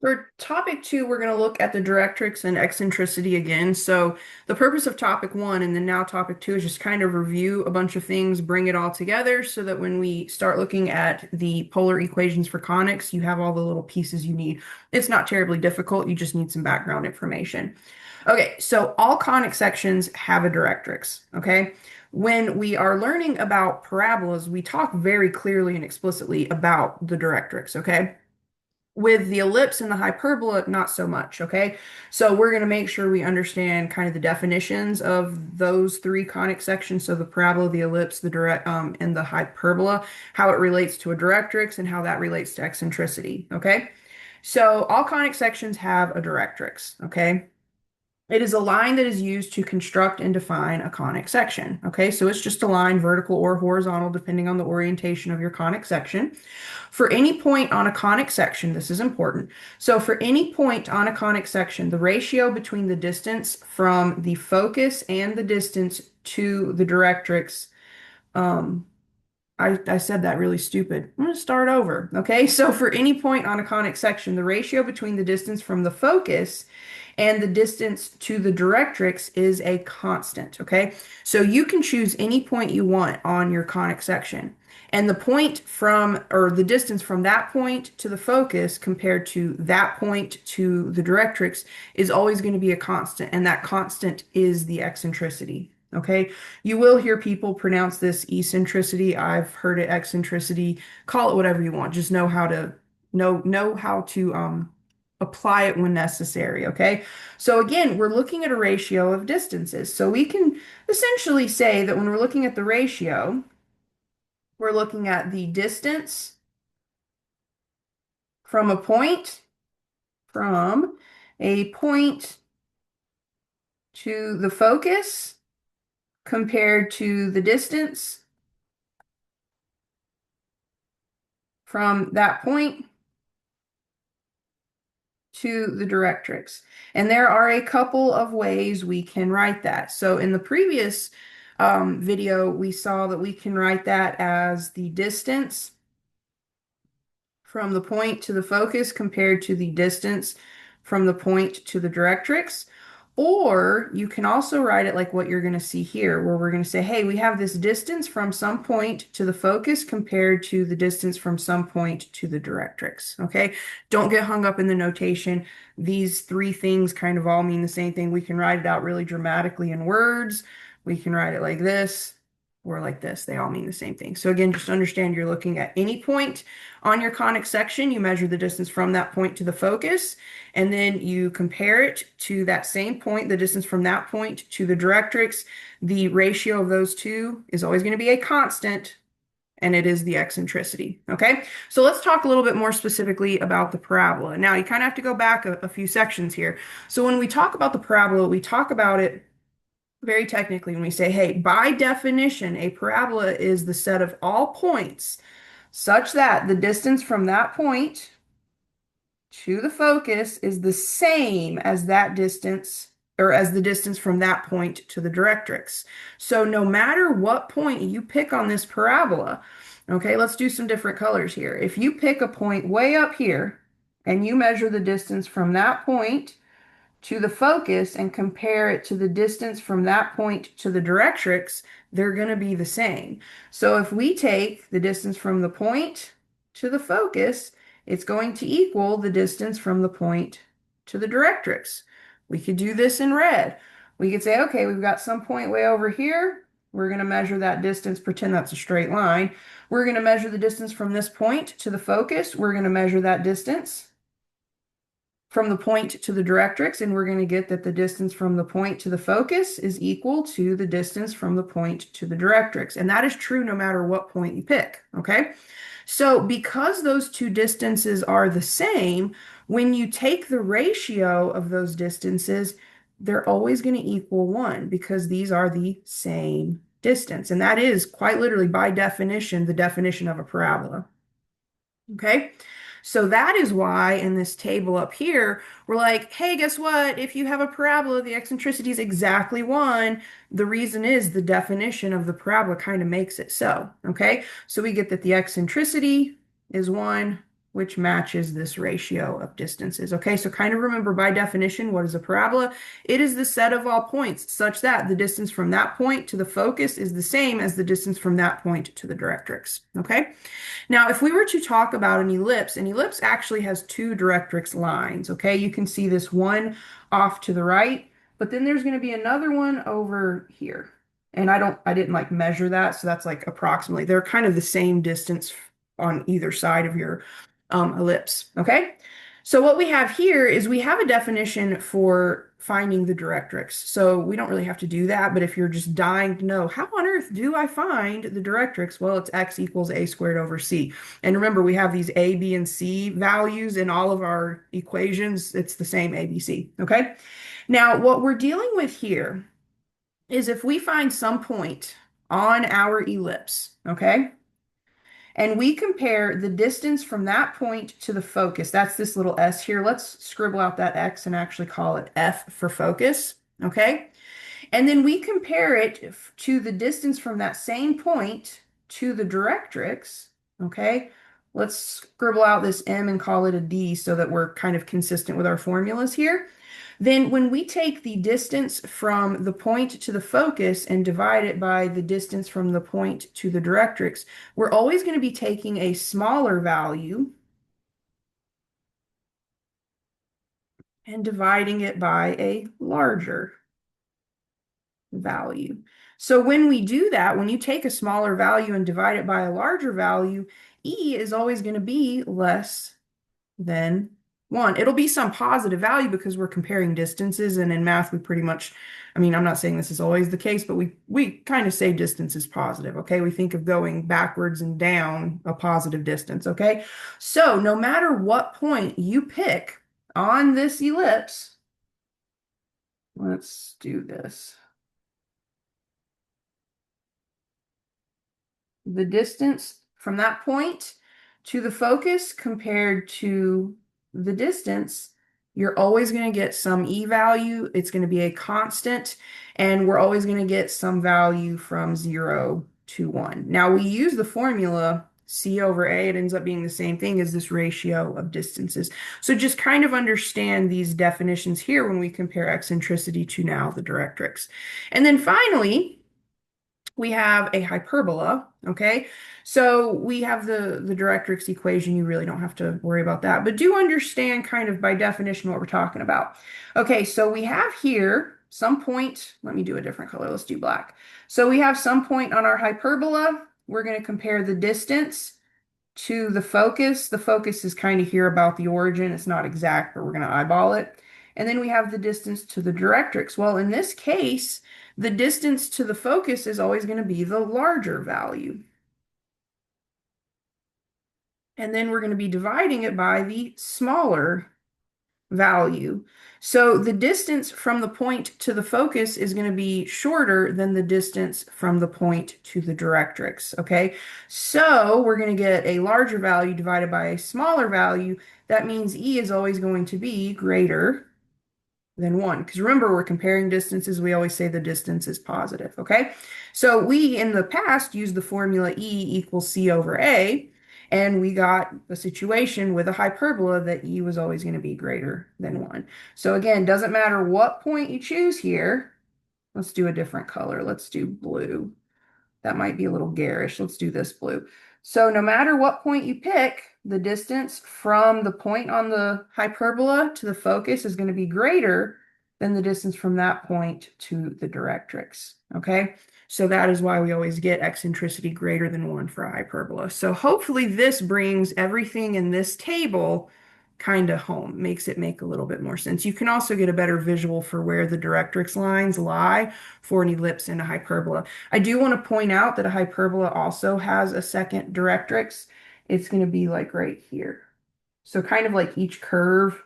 For topic two, we're going to look at the directrix and eccentricity again. So the purpose of topic one and then now topic two is just kind of review a bunch of things, bring it all together so that when we start looking at the polar equations for conics, you have all the little pieces you need. It's not terribly difficult. You just need some background information. Okay, so all conic sections have a directrix, okay? When we are learning about parabolas, we talk very clearly and explicitly about the directrix, okay? With the ellipse and the hyperbola, not so much, okay? So we're going to make sure we understand kind of the definitions of those three conic sections. So the parabola, the ellipse, and the hyperbola, how it relates to a directrix and how that relates to eccentricity, okay? So all conic sections have a directrix, okay? It is a line that is used to construct and define a conic section. Okay, so it's just a line, vertical or horizontal, depending on the orientation of your conic section. For any point on a conic section, this is important. So for any point on a conic section, the ratio between the distance from the focus and the distance to the directrix, um, I said that really stupid. I'm going to start over. Okay, so for any point on a conic section, the ratio between the distance from the focus and the distance to the directrix is a constant. Okay, so you can choose any point you want on your conic section. And the point from, or the distance from that point to the focus compared to that point to the directrix is always going to be a constant. And that constant is the eccentricity. Okay, you will hear people pronounce this eccentricity. I've heard it eccentricity. Call it whatever you want. Just know how to apply it when necessary. Okay, so again, we're looking at a ratio of distances. So we can essentially say that when we're looking at the ratio, we're looking at the distance from a point from a point to the focus compared to the distance from that point to the directrix. And there are a couple of ways we can write that. So in the previous video, we saw that we can write that as the distance from the point to the focus compared to the distance from the point to the directrix. Or you can also write it like what you're going to see here, where we're going to say, hey, we have this distance from some point to the focus compared to the distance from some point to the directrix. Okay, don't get hung up in the notation. These three things kind of all mean the same thing. We can write it out really dramatically in words. We can write it like this or like this. They all mean the same thing. So again, just understand you're looking at any point on your conic section. You measure the distance from that point to the focus, and then you compare it to that same point, the distance from that point to the directrix. The ratio of those two is always going to be a constant, and it is the eccentricity. Okay, so let's talk a little bit more specifically about the parabola. Now, you kind of have to go back a few sections here. So when we talk about the parabola, we talk about it very technically when we say, hey, by definition, a parabola is the set of all points such that the distance from that point to the focus is the same as that distance or as the distance from that point to the directrix. So no matter what point you pick on this parabola, okay, let's do some different colors here. If you pick a point way up here and you measure the distance from that point to the focus and compare it to the distance from that point to the directrix, they're going to be the same. So if we take the distance from the point to the focus, it's going to equal the distance from the point to the directrix. We could do this in red. We could say, okay, we've got some point way over here. We're going to measure that distance, pretend that's a straight line. We're going to measure the distance from this point to the focus. We're going to measure that distance from the point to the directrix, and we're going to get that the distance from the point to the focus is equal to the distance from the point to the directrix. And that is true no matter what point you pick, okay? So because those two distances are the same, when you take the ratio of those distances, they're always going to equal 1 because these are the same distance. And that is quite literally by definition, the definition of a parabola. Okay? So that is why in this table up here, we're like, hey, guess what? If you have a parabola, the eccentricity is exactly 1. The reason is the definition of the parabola kind of makes it so. Okay? So we get that the eccentricity is 1 which matches this ratio of distances. Okay, so kind of remember by definition, what is a parabola? It is the set of all points such that the distance from that point to the focus is the same as the distance from that point to the directrix. Okay, now if we were to talk about an ellipse actually has two directrix lines. Okay, you can see this one off to the right, but then there's going to be another one over here. And I didn't like measure that, so that's like approximately, they're kind of the same distance on either side of your ellipse, okay? So what we have here is we have a definition for finding the directrix. So we don't really have to do that, but if you're just dying to know, how on earth do I find the directrix? Well, it's x equals a squared over c. And remember, we have these a, b, and c values in all of our equations. It's the same a, b, c, okay? Now, what we're dealing with here is if we find some point on our ellipse, okay? And we compare the distance from that point to the focus. That's this little s here. Let's scribble out that x and actually call it f for focus, okay? And then we compare it to the distance from that same point to the directrix, okay? Let's scribble out this m and call it a d so that we're kind of consistent with our formulas here. Then when we take the distance from the point to the focus and divide it by the distance from the point to the directrix, we're always going to be taking a smaller value and dividing it by a larger value. So when we do that, when you take a smaller value and divide it by a larger value, E is always going to be less than 1. It'll be some positive value because we're comparing distances, and in math we pretty much, I mean, I'm not saying this is always the case, but we kind of say distance is positive, okay? We think of going backwards and down a positive distance, okay? So no matter what point you pick on this ellipse, let's do this. The distance from that point to the focus compared to the distance, you're always going to get some E value. It's going to be a constant, and we're always going to get some value from 0 to 1. Now, we use the formula C over A. It ends up being the same thing as this ratio of distances. So just kind of understand these definitions here when we compare eccentricity to now the directrix. And then finally, we have a hyperbola, okay? So we have the directrix equation. You really don't have to worry about that, but do understand kind of by definition what we're talking about. Okay, so we have here some point. Let me do a different color. Let's do black. So we have some point on our hyperbola. We're going to compare the distance to the focus. The focus is kind of here about the origin. It's not exact, but we're going to eyeball it. And then we have the distance to the directrix. Well, in this case, the distance to the focus is always going to be the larger value. And then we're going to be dividing it by the smaller value. So the distance from the point to the focus is going to be shorter than the distance from the point to the directrix, okay? So we're going to get a larger value divided by a smaller value. That means E is always going to be greater than 1. Because remember, we're comparing distances. We always say the distance is positive, okay? So we, in the past, used the formula E equals C over A, and we got a situation with a hyperbola that E was always going to be greater than 1. So again, doesn't matter what point you choose here. Let's do a different color. Let's do blue. That might be a little garish. Let's do this blue. So no matter what point you pick, the distance from the point on the hyperbola to the focus is going to be greater than the distance from that point to the directrix, okay? So that is why we always get eccentricity greater than 1 for a hyperbola. So hopefully this brings everything in this table kind of home, makes it make a little bit more sense. You can also get a better visual for where the directrix lines lie for an ellipse and a hyperbola. I do want to point out that a hyperbola also has a second directrix. It's going to be like right here. So kind of like each curve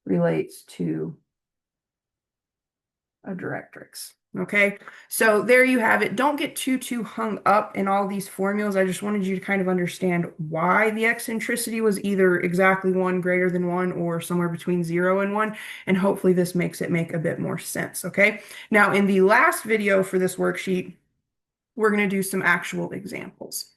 relates to a directrix. Okay, so there you have it. Don't get too hung up in all these formulas. I just wanted you to kind of understand why the eccentricity was either exactly 1 greater than 1 or somewhere between 0 and 1. And hopefully this makes it make a bit more sense. Okay, now in the last video for this worksheet, we're going to do some actual examples.